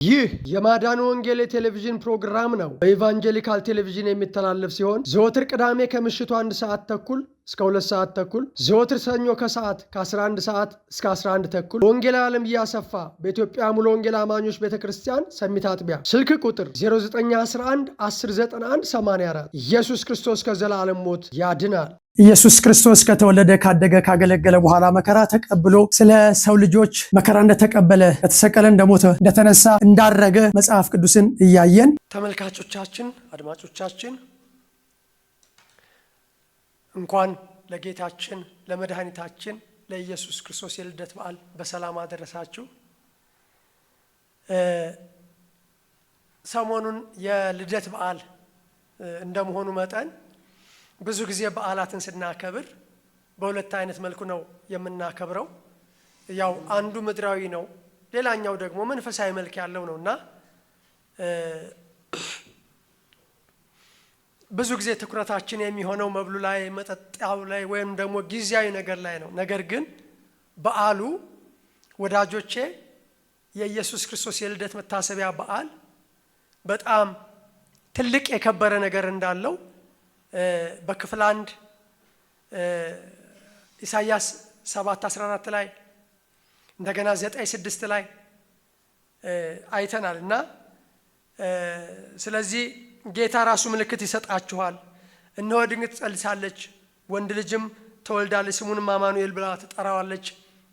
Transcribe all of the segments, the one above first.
ይህ የማዳን ወንጌል ቴሌቪዥን ፕሮግራም ነው። በኢቫንጀሊካል ቴሌቪዥን የሚተላለፍ ሲሆን ዘወትር ቅዳሜ ከምሽቱ 1 ሰዓት ተኩል እስከ 2 ሰዓት ተኩል፣ ዘወትር ሰኞ ከሰዓት ከ11 ሰዓት እስከ 11 ተኩል ወንጌላዊ ዓለም እያሰፋ በኢትዮጵያ ሙሉ ወንጌል አማኞች ቤተክርስቲያን ሰሚት አጥቢያ። ስልክ ቁጥር 0911 1091 84። ኢየሱስ ክርስቶስ ከዘላለም ሞት ያድናል። ኢየሱስ ክርስቶስ ከተወለደ ካደገ ካገለገለ በኋላ መከራ ተቀብሎ ስለ ሰው ልጆች መከራ እንደተቀበለ እንደተሰቀለ እንደሞተ እንደተነሳ እንዳረገ መጽሐፍ ቅዱስን እያየን ተመልካቾቻችን አድማጮቻችን እንኳን ለጌታችን ለመድኃኒታችን ለኢየሱስ ክርስቶስ የልደት በዓል በሰላም አደረሳችሁ። ሰሞኑን የልደት በዓል እንደመሆኑ መጠን ብዙ ጊዜ በዓላትን ስናከብር በሁለት አይነት መልኩ ነው የምናከብረው። ያው አንዱ ምድራዊ ነው፣ ሌላኛው ደግሞ መንፈሳዊ መልክ ያለው ነውና ብዙ ጊዜ ትኩረታችን የሚሆነው መብሉ ላይ መጠጣው ላይ ወይም ደግሞ ጊዜያዊ ነገር ላይ ነው። ነገር ግን በዓሉ ወዳጆቼ የኢየሱስ ክርስቶስ የልደት መታሰቢያ በዓል በጣም ትልቅ የከበረ ነገር እንዳለው በክፍል 1 ኢሳይያስ 7:14 ላይ እንደገና 9:6 ላይ አይተናል እና ስለዚህ ጌታ ራሱ ምልክት ይሰጣችኋል፣ እነሆ ድንግል ትጸንሳለች፣ ወንድ ልጅም ትወልዳለች፣ ስሙንም አማኑኤል ብላ ትጠራዋለች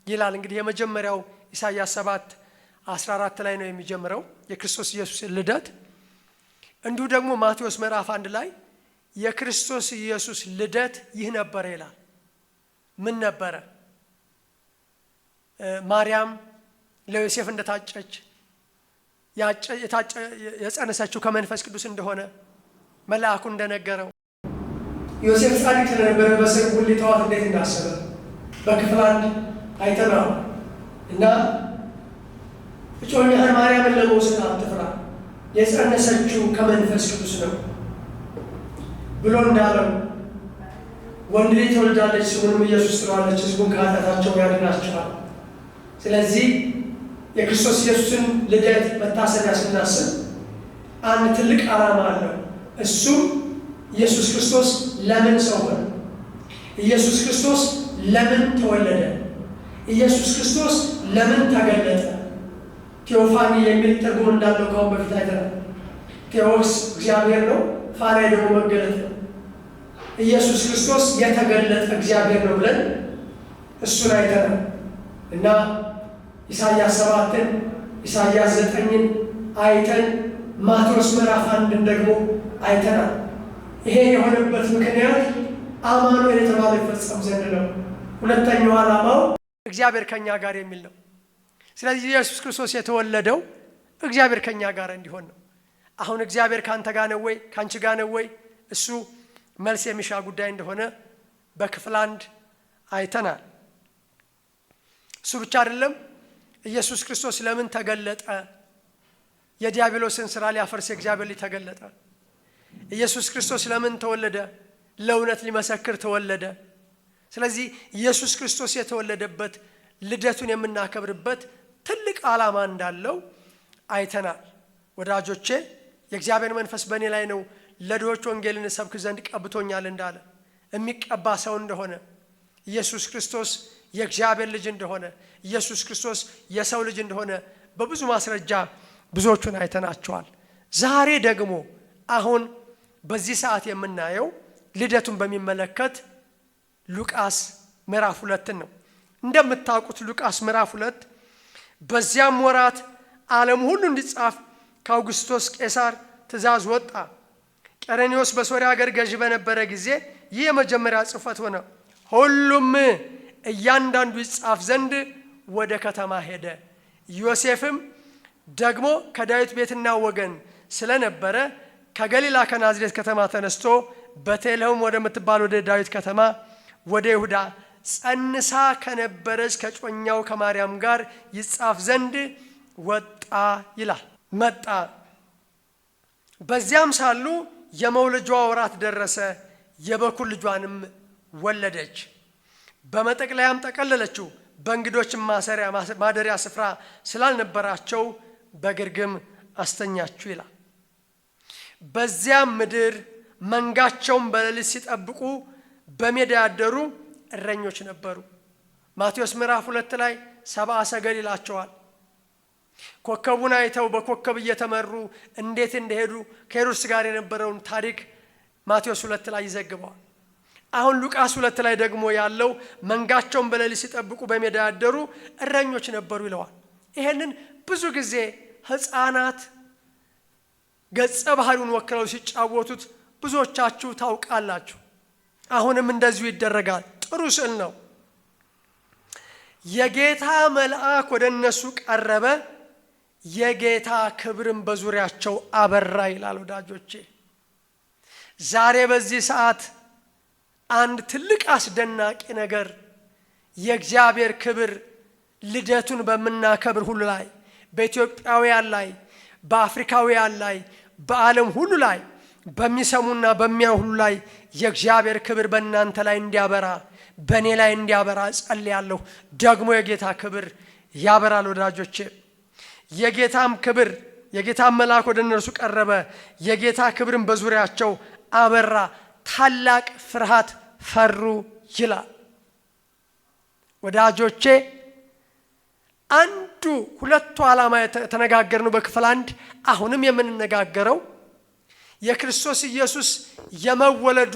ይላል። እንግዲህ የመጀመሪያው ኢሳይያስ 7:14 ላይ ነው የሚጀምረው የክርስቶስ ኢየሱስ ልደት። እንዲሁ ደግሞ ማቴዎስ ምዕራፍ 1 ላይ የክርስቶስ ኢየሱስ ልደት ይህ ነበር ይላል። ምን ነበረ? ማርያም ለዮሴፍ እንደታጨች የጸነሰችው ከመንፈስ ቅዱስ እንደሆነ መልአኩ እንደነገረው፣ ዮሴፍ ጻድቅ ስለነበረ በሰርጉ ሊጠዋት እንዴት እንዳሰበ በክፍል 1 አይተናል እና እጮኛህን ማርያምን ለመውሰድ አትፍራ፣ የጸነሰችው ከመንፈስ ቅዱስ ነው ብሎ እንዳለው፣ ወንድ ልጅ ትወልዳለች፣ ስሙንም ኢየሱስ ትለዋለች፣ ሕዝቡን ከኃጢአታቸው ያድናቸዋል። ስለዚህ የክርስቶስ ኢየሱስን ልደት መታሰቢያ ስናስብ አንድ ትልቅ ዓላማ አለው። እሱም ኢየሱስ ክርስቶስ ለምን ሰው ሆነ? ኢየሱስ ክርስቶስ ለምን ተወለደ? ኢየሱስ ክርስቶስ ለምን ተገለጠ? ቴዎፋኒ የሚል ትርጉም እንዳለው ካሁን በፊት አይተናል። ቴዎስ እግዚአብሔር ነው፣ ፋኒ ደግሞ መገለጥ ነው። ኢየሱስ ክርስቶስ የተገለጠ እግዚአብሔር ነው ብለን እሱን አይተናል እና ኢሳይያስ 7ን ኢሳይያስ 9ን አይተን ማቴዎስ ምዕራፍ 1ን ደግሞ አይተናል። ይሄ የሆነበት ምክንያት አማኑኤል የተባለ ይፈጸም ዘንድ ነው። ሁለተኛው ዓላማው እግዚአብሔር ከኛ ጋር የሚል ነው። ስለዚህ ኢየሱስ ክርስቶስ የተወለደው እግዚአብሔር ከኛ ጋር እንዲሆን ነው። አሁን እግዚአብሔር ካንተ ጋር ነው ወይ ካንቺ ጋር ነው ወይ? እሱ መልስ የሚሻ ጉዳይ እንደሆነ በክፍል 1 አይተናል። እሱ ብቻ አይደለም። ኢየሱስ ክርስቶስ ለምን ተገለጠ? የዲያብሎስን ስራ ሊያፈርስ እግዚአብሔር ልጅ ተገለጠ። ኢየሱስ ክርስቶስ ለምን ተወለደ? ለእውነት ሊመሰክር ተወለደ። ስለዚህ ኢየሱስ ክርስቶስ የተወለደበት ልደቱን የምናከብርበት ትልቅ ዓላማ እንዳለው አይተናል። ወዳጆቼ የእግዚአብሔር መንፈስ በእኔ ላይ ነው፣ ለድሆች ወንጌልን ሰብክ ዘንድ ቀብቶኛል እንዳለ፣ የሚቀባ ሰው እንደሆነ፣ ኢየሱስ ክርስቶስ የእግዚአብሔር ልጅ እንደሆነ፣ ኢየሱስ ክርስቶስ የሰው ልጅ እንደሆነ በብዙ ማስረጃ ብዙዎቹን አይተናቸዋል። ዛሬ ደግሞ አሁን በዚህ ሰዓት የምናየው ልደቱን በሚመለከት ሉቃስ ምዕራፍ 2 ነው። እንደምታውቁት ሉቃስ ምዕራፍ 2 በዚያም ወራት ዓለም ሁሉ እንዲጻፍ ከአውግስጦስ ቄሳር ትእዛዝ ወጣ። ቀሬኔዎስ በሶርያ ሀገር ገዥ በነበረ ጊዜ ይህ የመጀመሪያ ጽሕፈት ሆነ። ሁሉም እያንዳንዱ ይጻፍ ዘንድ ወደ ከተማ ሄደ። ዮሴፍም ደግሞ ከዳዊት ቤትና ወገን ስለነበረ ከገሊላ ከናዝሬት ከተማ ተነስቶ ቤተልሔም ወደምትባል ወደ ዳዊት ከተማ ወደ ይሁዳ ጸንሳ ከነበረች ከጮኛው ከማርያም ጋር ይጻፍ ዘንድ ወጣ ይላል። መጣ። በዚያም ሳሉ የመውለጃዋ ወራት ደረሰ። የበኩር ልጇንም ወለደች። በመጠቅለያም ጠቀለለችው። በእንግዶችም ማደሪያ ስፍራ ስላልነበራቸው በግርግም አስተኛችሁ ይላል። በዚያም ምድር መንጋቸውን በሌሊት ሲጠብቁ በሜዳ ያደሩ እረኞች ነበሩ። ማቴዎስ ምዕራፍ 2 ላይ 70 ሰገል ይላቸዋል። ኮከቡን አይተው በኮከብ እየተመሩ እንዴት እንደሄዱ ከሄሮድስ ጋር የነበረውን ታሪክ ማቴዎስ 2 ላይ ይዘግበዋል። አሁን ሉቃስ 2 ላይ ደግሞ ያለው መንጋቸውን በሌሊት ሲጠብቁ በሜዳ ያደሩ እረኞች ነበሩ ይለዋል። ይሄንን ብዙ ጊዜ ሕፃናት ገጸ ባህሪውን ወክለው ሲጫወቱት ብዙዎቻችሁ ታውቃላችሁ። አሁንም እንደዚሁ ይደረጋል። ጥሩ ስዕል ነው። የጌታ መልአክ ወደ እነሱ ቀረበ፣ የጌታ ክብርም በዙሪያቸው አበራ ይላል። ወዳጆቼ ዛሬ በዚህ ሰዓት አንድ ትልቅ አስደናቂ ነገር የእግዚአብሔር ክብር ልደቱን በመናከብር ሁሉ ላይ በኢትዮጵያውያን ላይ በአፍሪካውያን ላይ በዓለም ሁሉ ላይ በሚሰሙና በሚያዩ ሁሉ ላይ የእግዚአብሔር ክብር በእናንተ ላይ እንዲያበራ በእኔ ላይ እንዲያበራ ጸልያለሁ። ደግሞ የጌታ ክብር ያበራል ወዳጆቼ። የጌታም ክብር የጌታም መልአክ ወደ እነርሱ ቀረበ፣ የጌታ ክብርም በዙሪያቸው አበራ፣ ታላቅ ፍርሃት ፈሩ ይላል። ወዳጆቼ አንዱ ሁለቱ ዓላማ የተነጋገርነው በክፍል 1 አሁንም የምንነጋገረው የክርስቶስ ኢየሱስ የመወለዱ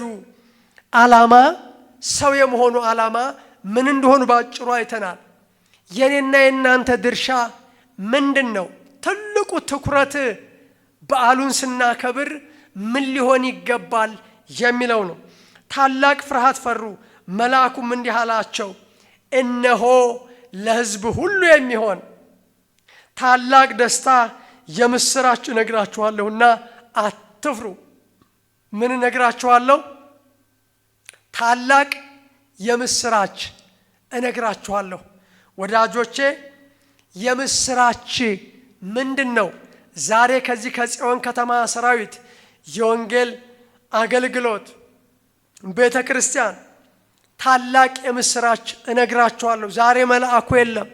ዓላማ ሰው የመሆኑ ዓላማ ምን እንደሆነ ባጭሩ አይተናል። የኔና የናንተ ድርሻ ምንድነው? ትልቁ ትኩረት በዓሉን ስናከብር ምን ሊሆን ይገባል የሚለው ነው። ታላቅ ፍርሃት ፈሩ። መልአኩም እንዲህ አላቸው፣ እነሆ ለሕዝብ ሁሉ የሚሆን ታላቅ ደስታ የምስራች እነግራችኋለሁና አትፍሩ። ምን እነግራችኋለሁ? ታላቅ የምስራች እነግራችኋለሁ። ወዳጆቼ የምስራች ምንድነው? ዛሬ ከዚህ ከጽዮን ከተማ ሰራዊት የወንጌል አገልግሎት ቤተ ክርስቲያን ታላቅ የምስራች እነግራችኋለሁ። ዛሬ መልአኩ የለም።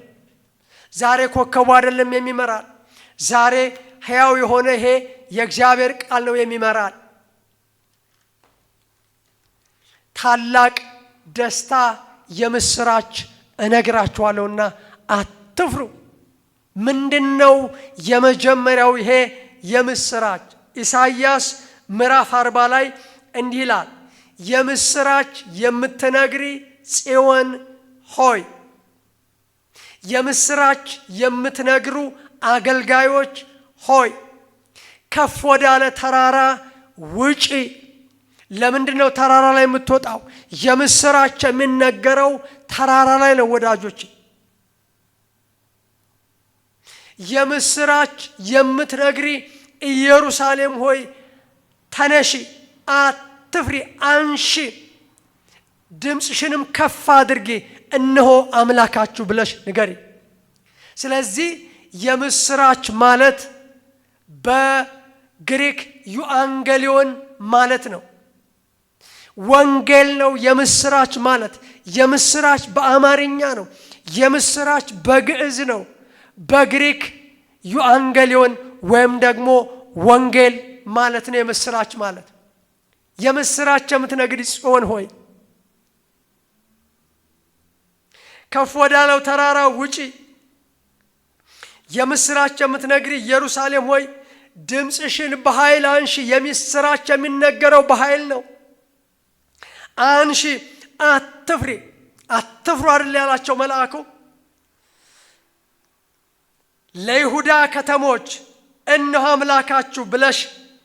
ዛሬ ኮከቡ አይደለም የሚመራል። ዛሬ ሕያው የሆነ ይሄ የእግዚአብሔር ቃል ነው የሚመራል። ታላቅ ደስታ የምስራች እነግራችኋለሁና አትፍሩ። ምንድነው የመጀመሪያው ይሄ የምስራች? ኢሳይያስ ምዕራፍ 40 ላይ እንዲህ ይላል፣ የምስራች የምትነግሪ ጽዮን ሆይ፣ የምስራች የምትነግሩ አገልጋዮች ሆይ ከፍ ወዳለ ተራራ ውጪ። ለምንድነው ተራራ ላይ የምትወጣው? የምስራች የሚነገረው ተራራ ላይ ነው ወዳጆች። የምስራች የምትነግሪ ኢየሩሳሌም ሆይ ተነሺ፣ አትፍሪ፣ አንሺ፣ ድምፅሽንም ከፍ አድርጊ፣ እነሆ አምላካችሁ ብለሽ ንገሪ። ስለዚህ የምስራች ማለት በግሪክ ዩአንጌሊዮን ማለት ነው፣ ወንጌል ነው። የምስራች ማለት የምስራች በአማርኛ ነው፣ የምስራች በግዕዝ ነው። በግሪክ ዩአንጌሊዮን ወይም ደግሞ ወንጌል ማለት ነው የምስራች ማለት። የምስራች የምትነግሪ ጽዮን ሆይ ከፍ ወዳለው ተራራ ውጪ። የምስራች የምትነግሪ ኢየሩሳሌም ሆይ ድምፅሽን በኃይል አንሺ። የምስራች የሚነገረው በኃይል ነው። አንሺ፣ አትፍሪ። አትፍሩ አይደል ያላቸው መልአኩ? ለይሁዳ ከተሞች እነሆ አምላካችሁ ብለሽ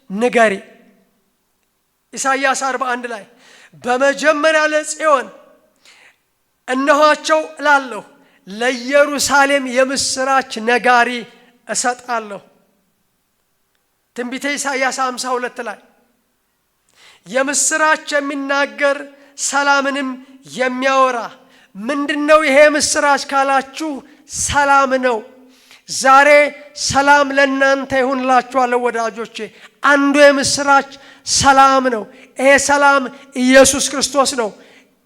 ንገሪ። ኢሳይያስ 41 ላይ በመጀመሪያ ለጽዮን እነሆአቸው እላለሁ፣ ለኢየሩሳሌም የምስራች ነጋሪ እሰጣለሁ። ትንቢተ ኢሳይያስ 52 ላይ የምስራች የሚናገር ሰላምንም የሚያወራ ምንድነው? ይሄ ምስራች ካላችሁ ሰላም ነው። ዛሬ ሰላም ለእናንተ ይሁንላችኋለሁ ወዳጆቼ። አንዱ የምስራች ሰላም ነው። ይሄ ሰላም ኢየሱስ ክርስቶስ ነው።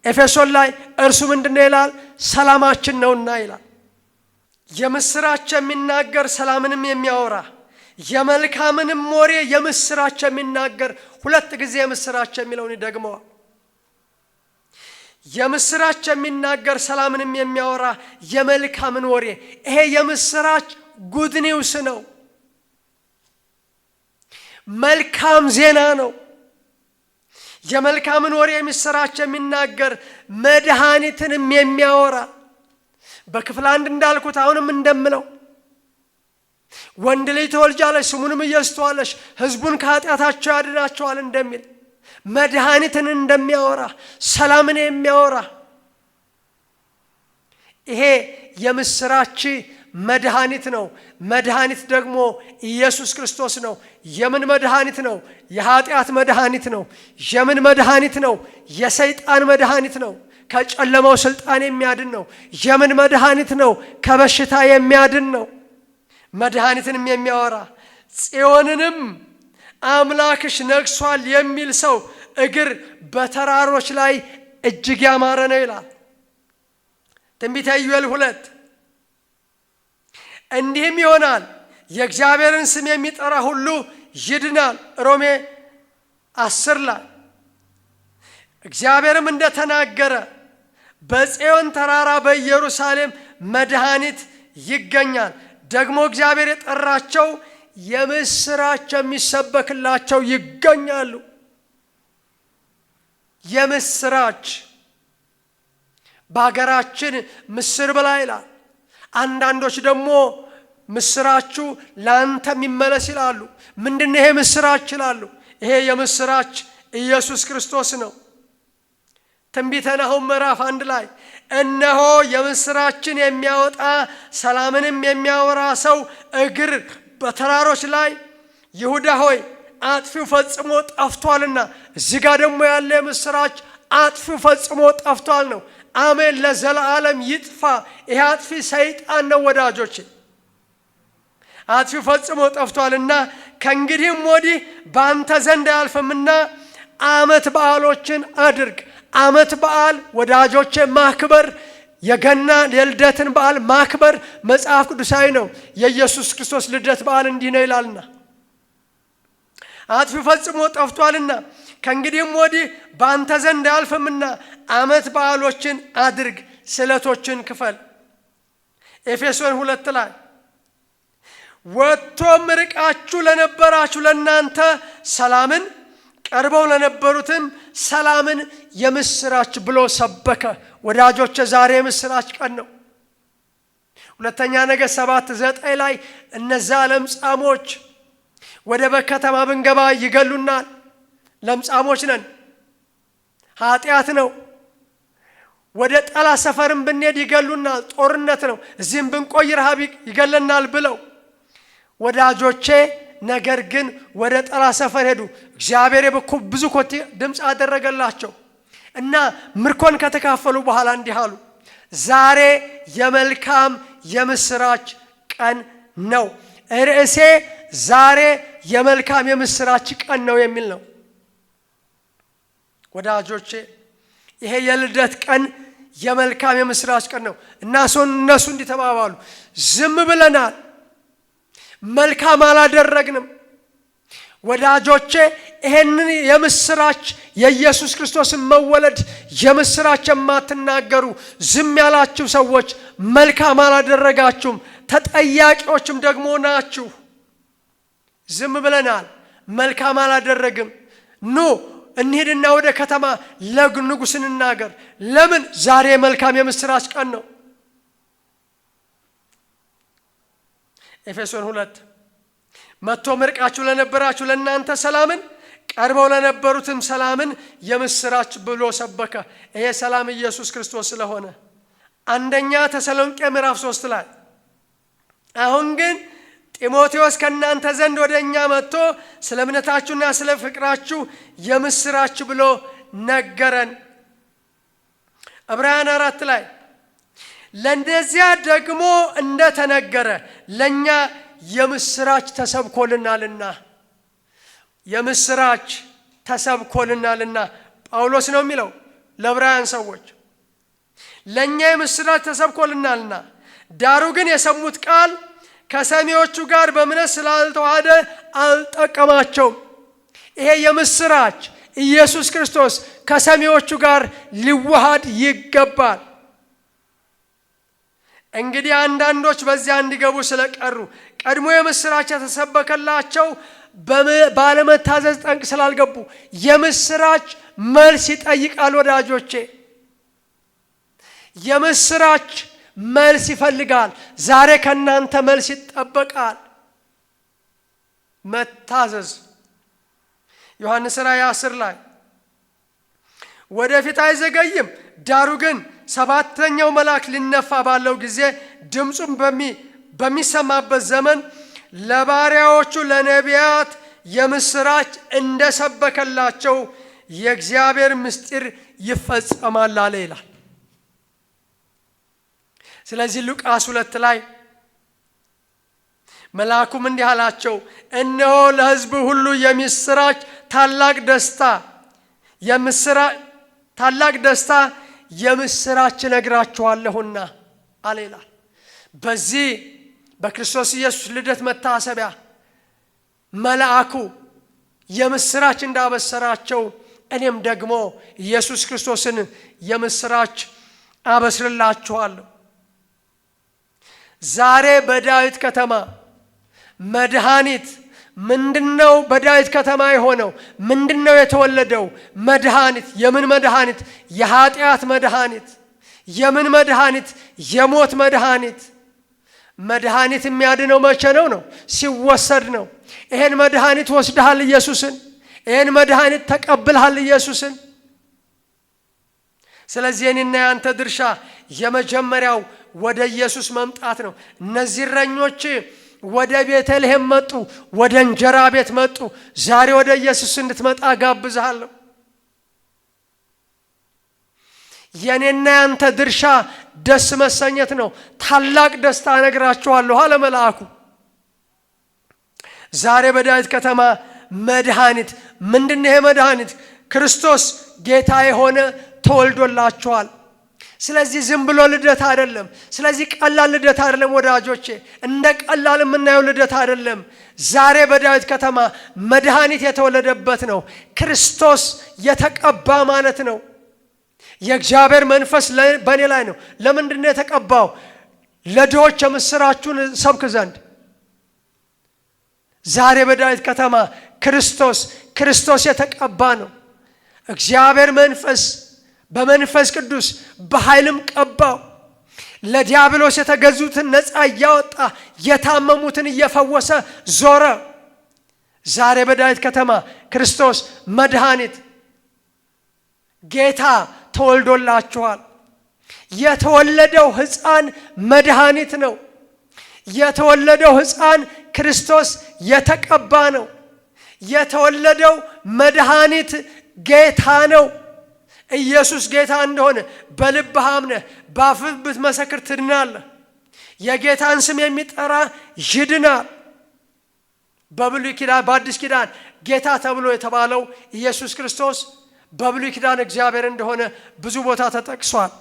ኤፌሶን ላይ እርሱ ምንድነው ይላል? ሰላማችን ነውና ይላል። የምስራች የሚናገር ሰላምንም የሚያወራ የመልካምንም ወሬ የምስራች የሚናገር ሁለት ጊዜ የምስራች የሚለውን ይደግመዋል። የምስራች የሚናገር ሰላምንም የሚያወራ የመልካምን ወሬ። ይሄ የምስራች ጉድ ኒውስ ነው፣ መልካም ዜና ነው። የመልካምን ወሬ የምስራች የሚናገር መድኃኒትንም የሚያወራ በክፍል 1 እንዳልኩት አሁንም እንደምለው ወንድ ልጅ ትወልጃለሽ ስሙንም ኢየሱስ ትለዋለሽ ሕዝቡን ከኃጢአታቸው ያድናቸዋል እንደሚል መድኃኒትን እንደሚያወራ ሰላምን የሚያወራ ይሄ የምስራች መድኃኒት ነው። መድኃኒት ደግሞ ኢየሱስ ክርስቶስ ነው። የምን መድኃኒት ነው? የኃጢአት መድኃኒት ነው። የምን መድኃኒት ነው? የሰይጣን መድኃኒት ነው። ከጨለማው ስልጣን የሚያድን ነው። የምን መድኃኒት ነው? ከበሽታ የሚያድን ነው። መድኃኒትንም የሚያወራ ጽዮንንም አምላክሽ ነግሷል የሚል ሰው እግር በተራሮች ላይ እጅግ ያማረ ነው ይላል ትንቢተ ኢዩኤል 2። እንዲህም ይሆናል የእግዚአብሔርን ስም የሚጠራ ሁሉ ይድናል። ሮሜ 10 ላይ እግዚአብሔርም እንደተናገረ በጽዮን ተራራ በኢየሩሳሌም መድኃኒት ይገኛል። ደግሞ እግዚአብሔር የጠራቸው የምስራች የሚሰበክላቸው ይገኛሉ። የምስራች በሀገራችን ምስር ብላ ይላል። አንዳንዶች ደግሞ ምስራቹ ላንተ የሚመለስ ይላሉ። ምንድነው ይሄ ምስራች ይላሉ? ይሄ የምስራች ኢየሱስ ክርስቶስ ነው። ትንቢተ ናሁም ምዕራፍ 1 ላይ እነሆ የምስራችን የሚያወጣ ሰላምንም የሚያወራ ሰው እግር በተራሮች ላይ ይሁዳ ሆይ አጥፊው ፈጽሞ ጠፍቷልና። እዚህ ጋር ደግሞ ያለ የምስራች አጥፊው ፈጽሞ ጠፍቷል ነው። አሜን ለዘላለም ይጥፋ። ይሄ አጥፊ ሰይጣን ነው ወዳጆች። አጥፊው ፈጽሞ ጠፍቷልና ከእንግዲህም ወዲህ በአንተ ዘንድ አያልፍምና ዓመት በዓሎችን አድርግ። ዓመት በዓል ወዳጆቼ ማክበር፣ የገና የልደትን በዓል ማክበር መጽሐፍ ቅዱሳዊ ነው። የኢየሱስ ክርስቶስ ልደት በዓል እንዲህ ነው ይላልና አጥፊው ፈጽሞ ጠፍቷልና ከእንግዲህም ወዲህ በአንተ ዘንድ አያልፍምና ዓመት በዓሎችን አድርግ፣ ስለቶችን ክፈል። ኤፌሶን 2 ላይ ወጥቶም ርቃችሁ ለነበራችሁ ለእናንተ ሰላምን ቀርበው ለነበሩትም ሰላምን የምስራች ብሎ ሰበከ። ወዳጆች ዛሬ የምስራች ቀን ነው። ሁለተኛ ነገሥት 7:9 ላይ እነዛ ለምጻሞች ወደ በከተማ ብንገባ ይገሉናል፣ ለምጻሞች ነን፣ ኃጢአት ነው። ወደ ጠላት ሰፈርም ብንሄድ ይገሉናል፣ ጦርነት ነው። እዚህም ብንቆይ ረሃብ ይገለናል ብለው ወዳጆቼ ነገር ግን ወደ ጠላት ሰፈር ሄዱ። እግዚአብሔር ብዙ ኮቴ ድምፅ አደረገላቸው እና ምርኮን ከተካፈሉ በኋላ እንዲህ አሉ፣ ዛሬ የመልካም የምስራች ቀን ነው። ርዕሴ ዛሬ የመልካም የምስራች ቀን ነው የሚል ነው። ወዳጆቼ ይሄ የልደት ቀን የመልካም የምስራች ቀን ነው። እነሱ እንዲተባባሉ ዝም ብለናል፣ መልካም አላደረግንም። ወዳጆቼ ይሄንን የምስራች የኢየሱስ ክርስቶስን መወለድ የምስራች የማትናገሩ ዝም ያላችሁ ሰዎች መልካም አላደረጋችሁም፣ ተጠያቂዎችም ደግሞ ናችሁ። ዝም ብለናል፣ መልካም አላደረግም። ኑ እንሂድና ወደ ከተማ ለንጉሥ እንናገር። ለምን? ዛሬ መልካም የምስራች ቀን ነው። ኤፌሶን 2 መጥቶ ርቃችሁ ለነበራችሁ ለእናንተ ሰላምን ቀርበው ለነበሩትም ሰላምን የምስራች ብሎ ሰበከ። ይሄ ሰላም ኢየሱስ ክርስቶስ ስለሆነ አንደኛ ተሰሎንቄ ምዕራፍ 3 ላይ አሁን ግን ጢሞቴዎስ ከእናንተ ዘንድ ወደ እኛ መጥቶ ስለ እምነታችሁና ስለ ፍቅራችሁ የምስራች ብሎ ነገረን። ዕብራውያን 4 ላይ ለእንደዚያ ደግሞ እንደተነገረ ለእኛ የምስራች ተሰብኮልናልና፣ የምስራች ተሰብኮልናልና ጳውሎስ ነው የሚለው ለዕብራውያን ሰዎች። ለእኛ የምስራች ተሰብኮልናልና ዳሩ ግን የሰሙት ቃል ከሰሚዎቹ ጋር በእምነት ስላልተዋሃደ አልጠቀማቸውም። ይሄ የምስራች ኢየሱስ ክርስቶስ ከሰሚዎቹ ጋር ሊዋሃድ ይገባል። እንግዲህ አንዳንዶች በዚያ እንዲገቡ ስለቀሩ ቀድሞ የምስራች የተሰበከላቸው ባለመታዘዝ ጠንቅ ስላልገቡ የምስራች መልስ ይጠይቃል። ወዳጆቼ የምስራች መልስ ይፈልጋል። ዛሬ ከናንተ መልስ ይጠበቃል። መታዘዝ ዮሐንስ ራእይ 10 ላይ ወደፊት አይዘገይም፣ ዳሩ ግን ሰባተኛው መልአክ ሊነፋ ባለው ጊዜ ድምፁም በሚሰማበት ዘመን ለባሪያዎቹ ለነቢያት የምስራች እንደሰበከላቸው የእግዚአብሔር ምስጢር ይፈጸማል አለ ይላል። ስለዚህ ሉቃስ 2 ላይ መልአኩም እንዲህ አላቸው፣ እነሆ ለሕዝብ ሁሉ የምስራች ታላቅ ደስታ የምስራች ነግራችኋለሁና አለ ይላል። በዚህ በክርስቶስ ኢየሱስ ልደት መታሰቢያ መልአኩ የምስራች እንዳበሰራቸው እኔም ደግሞ ኢየሱስ ክርስቶስን የምስራች አበስርላችኋለሁ። ዛሬ በዳዊት ከተማ መድኃኒት ምንድነው? በዳዊት ከተማ የሆነው ምንድነው? የተወለደው መድኃኒት። የምን መድኃኒት? የኃጢአት መድኃኒት። የምን መድኃኒት? የሞት መድኃኒት። መድኃኒት የሚያድነው መቼ ነው? ሲወሰድ ነው። ይሄን መድኃኒት ወስደሃል ኢየሱስን። ይሄን መድኃኒት ተቀብልሃል ኢየሱስን። ስለዚህ እኔና ያንተ ድርሻ የመጀመሪያው ወደ ኢየሱስ መምጣት ነው። እነዚህ እረኞች ወደ ቤተልሔም መጡ፣ ወደ እንጀራ ቤት መጡ። ዛሬ ወደ ኢየሱስ እንድትመጣ ጋብዝሃለሁ። የኔና ያንተ ድርሻ ደስ መሰኘት ነው። ታላቅ ደስታ እነግራችኋለሁ አለ መልአኩ። ዛሬ በዳዊት ከተማ መድኃኒት ምንድነው? ይሄ መድኃኒት ክርስቶስ ጌታ የሆነ ተወልዶላችኋል። ስለዚህ ዝም ብሎ ልደት አይደለም። ስለዚህ ቀላል ልደት አይደለም ወዳጆቼ፣ እንደ ቀላል የምናየው ልደት አይደለም። ዛሬ በዳዊት ከተማ መድኃኒት የተወለደበት ነው። ክርስቶስ የተቀባ ማለት ነው። የእግዚአብሔር መንፈስ በእኔ ላይ ነው። ለምንድን ነው የተቀባው? ለድሆች የምስራቹን ሰብክ ዘንድ። ዛሬ በዳዊት ከተማ ክርስቶስ የተቀባ ነው። እግዚአብሔር መንፈስ በመንፈስ ቅዱስ በኃይልም ቀባው። ለዲያብሎስ የተገዙትን ነፃ እያወጣ የታመሙትን እየፈወሰ ዞረ። ዛሬ በዳዊት ከተማ ክርስቶስ መድኃኒት ጌታ ተወልዶላችኋል። የተወለደው ሕፃን መድኃኒት ነው። የተወለደው ሕፃን ክርስቶስ የተቀባ ነው። የተወለደው መድኃኒት ጌታ ነው። ኢየሱስ ጌታ እንደሆነ በልብህ አምነህ በአፍህ ብትመሰክር ትድናለህ። የጌታን ስም የሚጠራ ይድናል። በብሉይ ኪዳን በአዲስ ኪዳን ጌታ ተብሎ የተባለው ኢየሱስ ክርስቶስ በብሉይ ኪዳን እግዚአብሔር እንደሆነ ብዙ ቦታ ተጠቅሷል።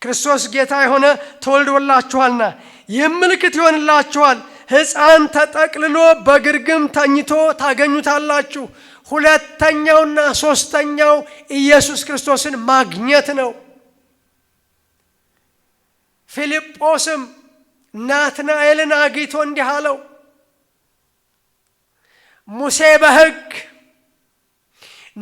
ክርስቶስ ጌታ የሆነ ተወልዶላችኋልና ይህም ምልክት ይሆንላችኋል፣ ሕፃን ተጠቅልሎ በግርግም ተኝቶ ታገኙታላችሁ። ሁለተኛውና ሶስተኛው ኢየሱስ ክርስቶስን ማግኘት ነው። ፊልጶስም ናትናኤልን አግኝቶ እንዲህ አለው፣ ሙሴ በሕግ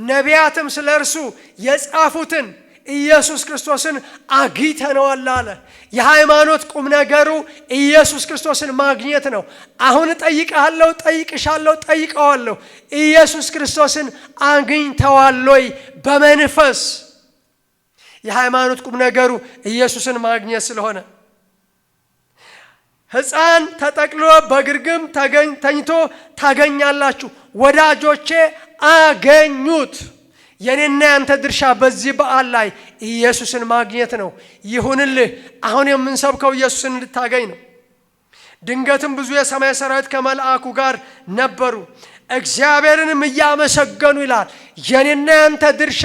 ነቢያትም ስለ እርሱ የጻፉትን ኢየሱስ ክርስቶስን አግኝተነዋል አለ። የሃይማኖት ቁም ነገሩ ኢየሱስ ክርስቶስን ማግኘት ነው። አሁን እጠይቅሃለሁ፣ ጠይቅሻለሁ፣ ጠይቀዋለሁ፣ ኢየሱስ ክርስቶስን አግኝተዋል ወይ? በመንፈስ የሃይማኖት ቁም ነገሩ ኢየሱስን ማግኘት ስለሆነ ሕፃን ተጠቅልሎ በግርግም ተኝቶ ታገኛላችሁ። ወዳጆቼ አገኙት። የኔና ያንተ ድርሻ በዚህ በዓል ላይ ኢየሱስን ማግኘት ነው። ይሁንልህ። አሁን የምንሰብከው ኢየሱስን እንድታገኝ ነው። ድንገትም ብዙ የሰማይ ሰራዊት ከመልአኩ ጋር ነበሩ፣ እግዚአብሔርንም እያመሰገኑ ይላል። የኔና ያንተ ድርሻ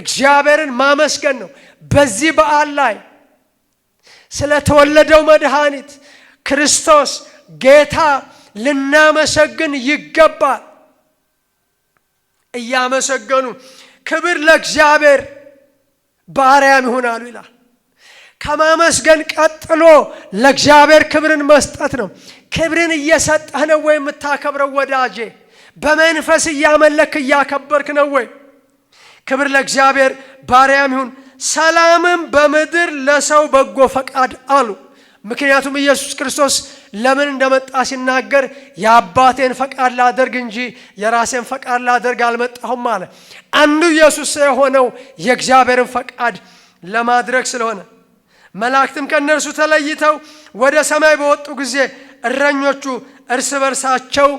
እግዚአብሔርን ማመስገን ነው። በዚህ በዓል ላይ ስለተወለደው መድኃኒት ክርስቶስ ጌታ ልናመሰግን ይገባል። እያመሰገኑ ክብር ለእግዚአብሔር በአርያም ይሆናሉ ይላል። ከማመስገን ቀጥሎ ለእግዚአብሔር ክብርን መስጠት ነው። ክብርን እየሰጠህ ነው ወይ የምታከብረው ወዳጄ? በመንፈስ እያመለክ እያከበርክ ነው ወይ? ክብር ለእግዚአብሔር በአርያም ይሁን፣ ሰላምም በምድር ለሰው በጎ ፈቃድ አሉ። ምክንያቱም ኢየሱስ ክርስቶስ ለምን እንደመጣ ሲናገር የአባቴን ፈቃድ ላደርግ እንጂ የራሴን ፈቃድ ላደርግ አልመጣሁም አለ። አንዱ ኢየሱስ የሆነው የእግዚአብሔርን ፈቃድ ለማድረግ ስለሆነ መላእክትም ከእነርሱ ተለይተው ወደ ሰማይ በወጡ ጊዜ እረኞቹ እርስ በርሳቸው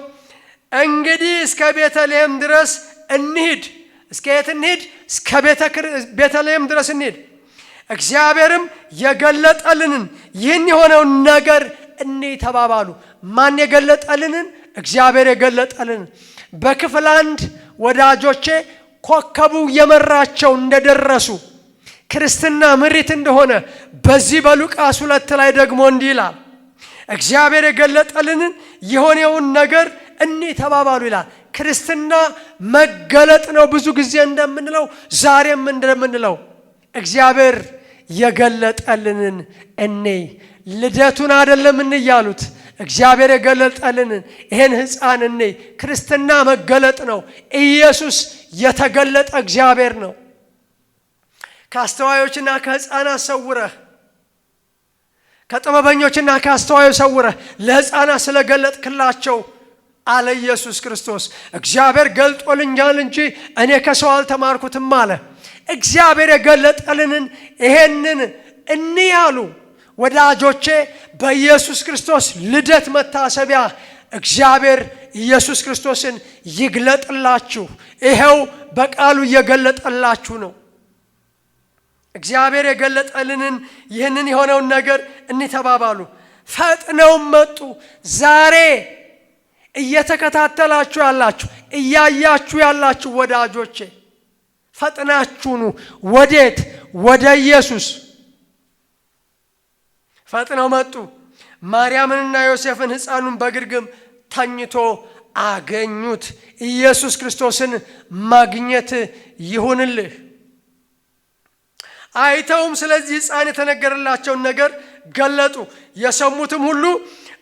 እንግዲህ እስከ ቤተልሔም ድረስ እንሂድ። እስከ የት እንሂድ? እስከ ቤተልሔም ድረስ እንሂድ። እግዚአብሔርም የገለጠልንን ይህን የሆነውን ነገር እንይ ተባባሉ። ማን የገለጠልንን? እግዚአብሔር የገለጠልንን። በክፍል 1 ወዳጆቼ ኮከቡ የመራቸው እንደደረሱ ክርስትና ምሪት እንደሆነ በዚህ በሉቃስ 2 ላይ ደግሞ እንዲህ ይላል፣ እግዚአብሔር የገለጠልንን የሆነውን ነገር እንይ ተባባሉ ይላል። ክርስትና መገለጥ ነው። ብዙ ጊዜ እንደምንለው ዛሬም እንደምንለው እግዚአብሔር የገለጠልንን እንይ። ልደቱን አይደለም እንይ ያሉት፣ እግዚአብሔር የገለጠልንን ይሄን ሕፃን እንይ። ክርስትና መገለጥ ነው። ኢየሱስ የተገለጠ እግዚአብሔር ነው። ከአስተዋዮችና ከሕፃናት ሰውረህ፣ ከጥበበኞችና ከአስተዋዮች ሰውረህ ለሕፃናት ስለገለጥክላቸው አለ ኢየሱስ ክርስቶስ። እግዚአብሔር ገልጦልኛል እንጂ እኔ ከሰው አልተማርኩትም አለ። እግዚአብሔር የገለጠልንን ይሄንን እንይ አሉ። ወዳጆቼ በኢየሱስ ክርስቶስ ልደት መታሰቢያ እግዚአብሔር ኢየሱስ ክርስቶስን ይግለጥላችሁ። ይሄው በቃሉ እየገለጠላችሁ ነው። እግዚአብሔር የገለጠልንን ይህንን የሆነውን ነገር እንይ ተባባሉ። ፈጥነውም መጡ። ዛሬ እየተከታተላችሁ ያላችሁ እያያችሁ ያላችሁ ወዳጆቼ ፈጥናችሁ ኑ። ወዴት? ወደ ኢየሱስ ፈጥነው መጡ። ማርያምንና ዮሴፍን ሕፃኑን በግርግም ተኝቶ አገኙት። ኢየሱስ ክርስቶስን ማግኘት ይሁንልህ። አይተውም ስለዚህ ሕፃን የተነገረላቸውን ነገር ገለጡ። የሰሙትም ሁሉ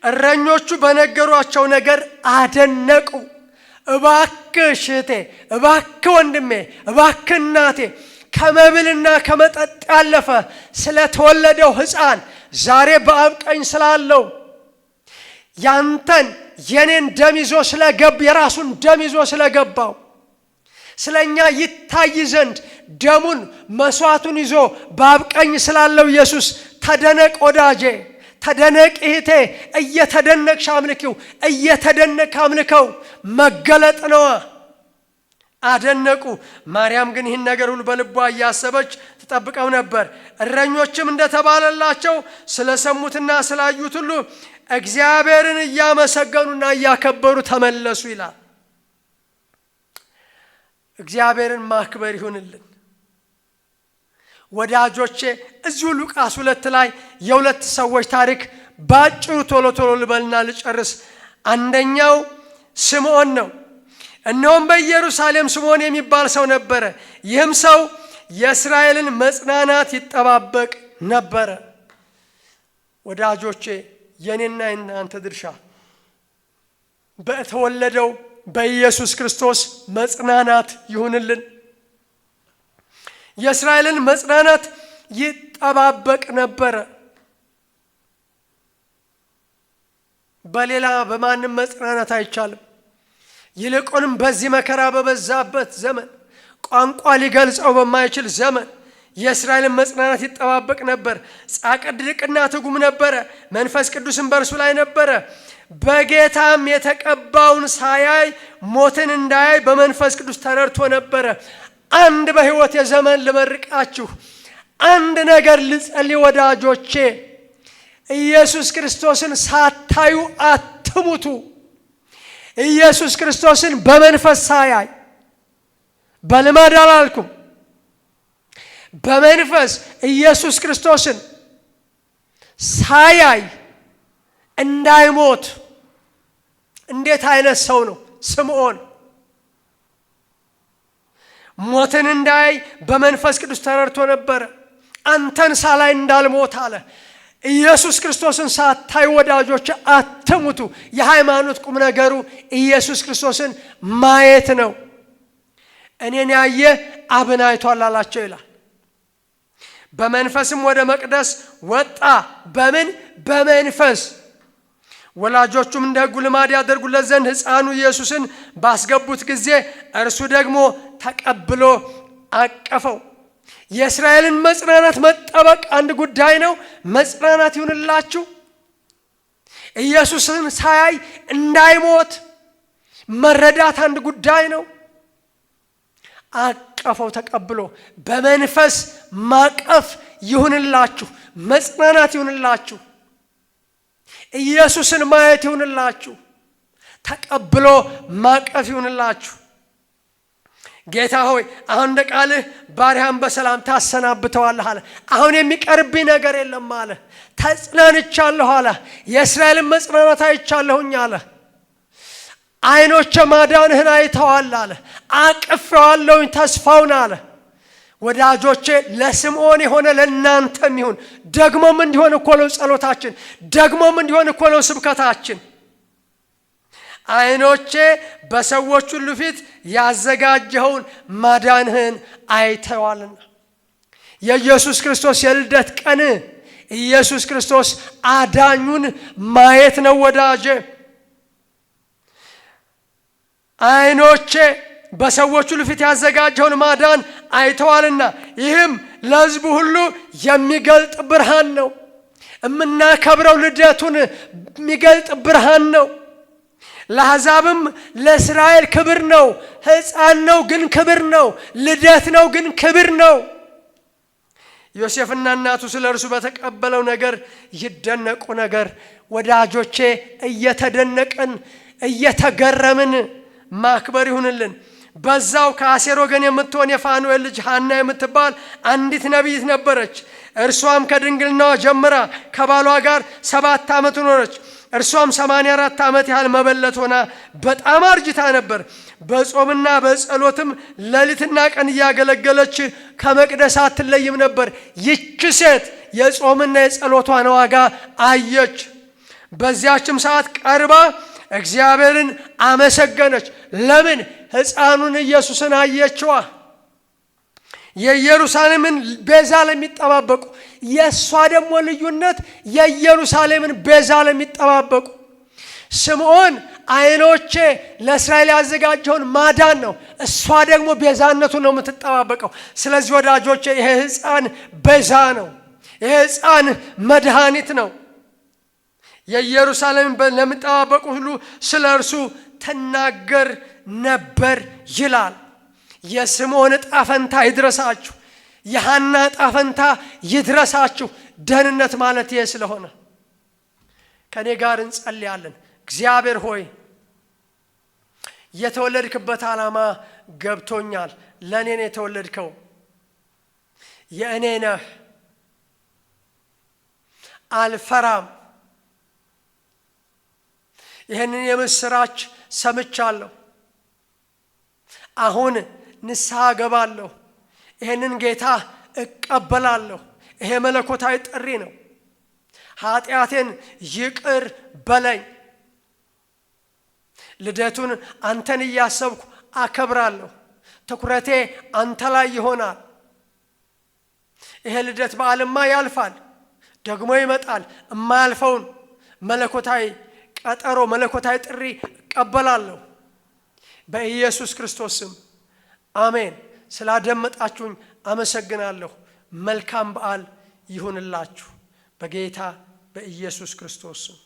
እረኞቹ በነገሯቸው ነገር አደነቁ። እባክህ እህቴ፣ እባክህ ወንድሜ፣ እባክህ እናቴ ከመብልና ከመጠጥ ያለፈ ስለተወለደው ሕፃን ዛሬ በአብ ቀኝ ስላለው ያንተን የኔን ደም ይዞ የራሱን ደም ይዞ ስለገባው ስለኛ ይታይ ዘንድ ደሙን መስዋዕቱን ይዞ በአብ ቀኝ ስላለው ኢየሱስ ተደነቅ ወዳጄ፣ ተደነቅ እህቴ። እየተደነቅሽ አምልኪው፣ እየተደነቅ አምልከው። መገለጥ ነዋ። አደነቁ። ማርያም ግን ይህን ነገር ሁሉ በልቧ እያሰበች ተጠብቀው ነበር። እረኞችም እንደተባለላቸው ስለሰሙትና ስላዩት ሁሉ እግዚአብሔርን እያመሰገኑና እያከበሩ ተመለሱ ይላል። እግዚአብሔርን ማክበር ይሁንልን ወዳጆቼ። እዚሁ ሉቃስ 2 ላይ የሁለት ሰዎች ታሪክ ባጭሩ ቶሎ ልበልና ልጨርስ። አንደኛው ስምዖን ነው። እነሆም በኢየሩሳሌም ስምዖን የሚባል ሰው ነበረ። ይህም ሰው የእስራኤልን መጽናናት ይጠባበቅ ነበረ። ወዳጆቼ የኔና የናንተ ድርሻ በተወለደው በኢየሱስ ክርስቶስ መጽናናት ይሁንልን። የእስራኤልን መጽናናት ይጠባበቅ ነበረ። በሌላ በማንም መጽናናት አይቻልም። ይልቁንም በዚህ መከራ በበዛበት ዘመን፣ ቋንቋ ሊገልጸው በማይችል ዘመን የእስራኤልን መጽናናት ይጠባበቅ ነበር። ጻድቅና ትጉም ነበረ። መንፈስ ቅዱስም በእርሱ ላይ ነበረ። በጌታም የተቀባውን ሳያይ ሞትን እንዳያይ በመንፈስ ቅዱስ ተረድቶ ነበረ። አንድ በሕይወት የዘመን ልመርቃችሁ፣ አንድ ነገር ልጸልይ ወዳጆቼ። ኢየሱስ ክርስቶስን ሳታዩ አትሙቱ። ኢየሱስ ክርስቶስን በመንፈስ ሳያይ፣ በልማድ አላልኩም፣ በመንፈስ ኢየሱስ ክርስቶስን ሳያይ እንዳይሞት እንዴት አይነት ሰው ነው ስምዖን! ሞትን እንዳይ በመንፈስ ቅዱስ ተረድቶ ነበር። አንተን ሳላይ እንዳልሞት አለ። ኢየሱስ ክርስቶስን ሳታይ ወዳጆች አትሙቱ። የሃይማኖት ቁም ነገሩ ኢየሱስ ክርስቶስን ማየት ነው። እኔን ያየ አብን አይቷል አላቸው ይላል። በመንፈስም ወደ መቅደስ ወጣ። በምን? በመንፈስ። ወላጆቹም እንደ ሕጉ ልማድ ያደርጉለት ዘንድ ሕፃኑ ኢየሱስን ባስገቡት ጊዜ እርሱ ደግሞ ተቀብሎ አቀፈው። የእስራኤልን መጽናናት መጠበቅ አንድ ጉዳይ ነው። መጽናናት ይሁንላችሁ። ኢየሱስን ሳያይ እንዳይሞት መረዳት አንድ ጉዳይ ነው። አቀፈው ተቀብሎ። በመንፈስ ማቀፍ ይሁንላችሁ። መጽናናት ይሁንላችሁ። ኢየሱስን ማየት ይሁንላችሁ። ተቀብሎ ማቀፍ ይሁንላችሁ። ጌታ ሆይ አሁን እንደ ቃልህ ባሪያህን በሰላም ታሰናብተዋለህ አለ። አሁን የሚቀርብኝ ነገር የለም አለ። ተጽናንቻለሁ አለ። የእስራኤልን መጽናናት አይቻለሁኝ አለ። ዓይኖቼ ማዳንህን አይተዋል አለ። አቅፌዋለሁኝ ተስፋውን አለ። ወዳጆቼ ለስምዖን የሆነ ለእናንተም ይሁን። ደግሞም እንዲሆን እኮ ነው ጸሎታችን። ደግሞም እንዲሆን እኮ ነው ስብከታችን። ዓይኖቼ በሰዎች ሁሉ ፊት ያዘጋጀኸውን ማዳንህን አይተዋልና። የኢየሱስ ክርስቶስ የልደት ቀን ኢየሱስ ክርስቶስ አዳኙን ማየት ነው ወዳጄ። ዓይኖቼ በሰዎች ሁሉ ፊት ያዘጋጀውን ማዳን አይተዋልና ይህም ለሕዝቡ ሁሉ የሚገልጥ ብርሃን ነው። የምናከብረው ልደቱን የሚገልጥ ብርሃን ነው። ለአሕዛብም ለእስራኤል ክብር ነው። ሕፃን ነው ግን ክብር ነው። ልደት ነው ግን ክብር ነው። ዮሴፍና እናቱ ስለ እርሱ በተቀበለው ነገር ይደነቁ ነበር። ወዳጆቼ እየተደነቅን እየተገረምን ማክበር ይሁንልን። በዛው ከአሴር ወገን የምትሆን የፋኑኤል ልጅ ሐና የምትባል አንዲት ነቢይት ነበረች። እርሷም ከድንግልናዋ ጀምራ ከባሏ ጋር 7 ዓመት ኖረች። እርሷም 84 ዓመት ያህል መበለት ሆና በጣም አርጅታ ነበር። በጾምና በጸሎትም ሌሊትና ቀን እያገለገለች ከመቅደስ አትለይም ነበር። ይህች ሴት የጾምና የጸሎቷን ዋጋ አየች። በዚያችም ሰዓት ቀርባ እግዚአብሔርን አመሰገነች። ለምን? ሕፃኑን ኢየሱስን አየችዋ። የኢየሩሳሌምን ቤዛ ለሚጠባበቁ፣ የእሷ ደግሞ ልዩነት የኢየሩሳሌምን ቤዛ ለሚጠባበቁ። ስምዖን ዓይኖቼ ለእስራኤል ያዘጋጀውን ማዳን ነው። እሷ ደግሞ ቤዛነቱን ነው የምትጠባበቀው። ስለዚህ ወዳጆቼ ይሄ ሕፃን ቤዛ ነው። ይሄ ሕፃን መድኃኒት ነው። የኢየሩሳሌምን ለሚጠባበቁ ሁሉ ስለ እርሱ ትናገር ነበር ይላል። የስምዖን ዕጣ ፈንታ ይድረሳችሁ። የሐና ዕጣ ፈንታ ይድረሳችሁ። ደህንነት ማለት ይሄ ስለሆነ ከኔ ጋር እንጸልያለን። እግዚአብሔር ሆይ የተወለድክበት ዓላማ ገብቶኛል። ለእኔ ነው የተወለድከው። የእኔ ነህ። አልፈራም። ይህንን የምስራች ሰምቻለሁ። አሁን ንስሐ ገባለሁ። ይህንን ጌታ እቀበላለሁ። ይሄ መለኮታዊ ጥሪ ነው። ኃጢአቴን ይቅር በለኝ። ልደቱን አንተን እያሰብኩ አከብራለሁ። ትኩረቴ አንተ ላይ ይሆናል። ይሄ ልደት በዓልማ ያልፋል፣ ደግሞ ይመጣል። የማያልፈውን መለኮታዊ ቀጠሮ፣ መለኮታዊ ጥሪ እቀበላለሁ። በኢየሱስ ክርስቶስ ስም አሜን። ስላደመጣችሁኝ አመሰግናለሁ። መልካም በዓል ይሁንላችሁ በጌታ በኢየሱስ ክርስቶስ ስም።